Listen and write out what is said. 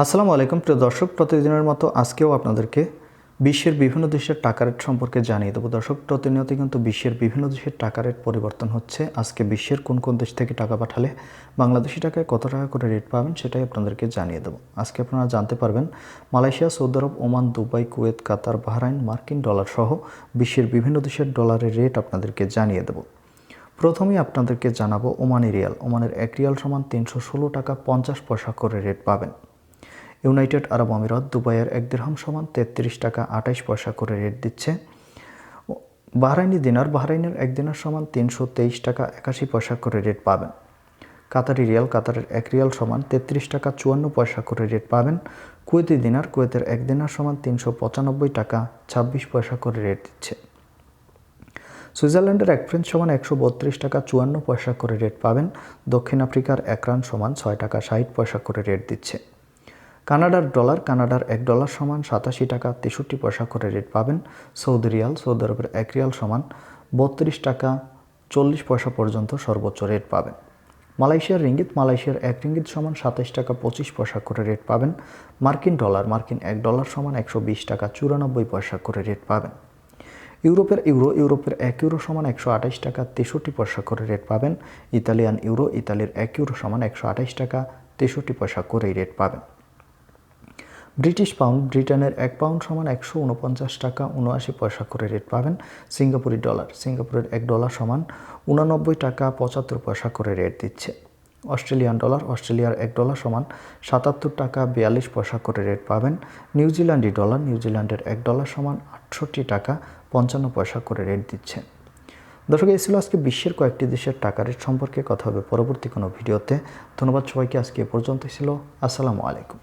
আসসালামু আলাইকুম প্রিয় দর্শক, প্রতিদিনের মতো আজকেও আপনাদেরকে বিশ্বের বিভিন্ন দেশের টাকা রেট সম্পর্কে জানিয়ে দেবো। দর্শক, প্রতিনিয়ত কিন্তু বিশ্বের বিভিন্ন দেশের টাকা রেট পরিবর্তন হচ্ছে। আজকে বিশ্বের কোন কোন দেশ থেকে টাকা পাঠালে বাংলাদেশি টাকায় কত টাকা করে রেট পাবেন সেটাই আপনাদেরকে জানিয়ে দেবো। আজকে আপনারা জানতে পারবেন মালয়েশিয়া, সৌদি আরব, ওমান, দুবাই, কুয়েত, কাতার, বাহরাইন, মার্কিন ডলার সহ বিশ্বের বিভিন্ন দেশের ডলারের রেট আপনাদেরকে জানিয়ে দেবো। প্রথমেই আপনাদেরকে জানাবো ওমানি রিয়াল। ওমানের 1 রিয়াল সমান 316 টাকা 50 পয়সা করে রেট পাবেন। ইউনাইটেড আরব আমিরাত, দুবাইয়ের 1 দিরহাম সমান 33 টাকা 28 পয়সা করে রেট দিচ্ছে। বাহরাইনি দিনার, বাহরাইনের 1 দিনার সমান 323 টাকা 81 পয়সা করে রেট পাবেন। কাতারি রিয়াল, কাতারের 1 রিয়াল সমান 33 টাকা 54 পয়সা করে রেট পাবেন। কুয়েতি দিনার, কুয়েতের 1 দিনার সমান 395 টাকা 26 পয়সা করে রেট দিচ্ছে। সুইজারল্যান্ডের 1 ফ্রেঞ্চ সমান 132 টাকা 54 পয়সা করে রেট পাবেন। দক্ষিণ আফ্রিকার 1 রান সমান 6 টাকা 60 পয়সা করে রেট দিচ্ছে। কানাডার ডলার, কানাডার 1 ডলার সমান 87 টাকা 63 পয়সা করে রেট পাবেন। সৌদি রিয়াল, সৌদি আরবের 1 রিয়াল সমান 32 টাকা 40 পয়সা পর্যন্ত সর্বোচ্চ রেট পাবেন। মালয়েশিয়ার রিঙ্গিত, মালয়েশিয়ার 1 রিঙ্গিত সমান 27 টাকা 25 পয়সা করে রেট পাবেন। মার্কিন ডলার, মার্কিন 1 ডলার সমান 120 টাকা 94 পয়সা করে রেট পাবেন। ইউরোপের ইউরো, ইউরোপের 1 ইউরো সমান 128 টাকা 63 পয়সা করে রেট পাবেন। ইতালিয়ান ইউরো, ইতালির 1 ইউরো সমান 128 টাকা 63 পয়সা করেই রেট পাবেন। ব্রিটিশ পাউন্ড, ব্রিটেনের 1 পাউন্ড সমান 149 টাকা 79 পয়সা করে রেট পাবেন। সিঙ্গাপুরি ডলার, সিঙ্গাপুরের 1 ডলার সমান 89 টাকা 75 পয়সা করে রেট দিচ্ছে। অস্ট্রেলিয়ান ডলার, অস্ট্রেলিয়ার 1 ডলার সমান 77 টাকা 42 পয়সা করে রেট পাবেন। নিউজিল্যান্ডি ডলার, নিউজিল্যান্ডের 1 ডলার সমান 68 টাকা 55 পয়সা করে রেট দিচ্ছে। দর্শক, এই ছিল আজকে বিশ্বের কয়েকটি দেশের টাকা রেট সম্পর্কে। কথা হবে পরবর্তী কোনো ভিডিওতে। ধন্যবাদ সবাইকে। আজকে এ পর্যন্তই ছিল। আসসালামু আলাইকুম।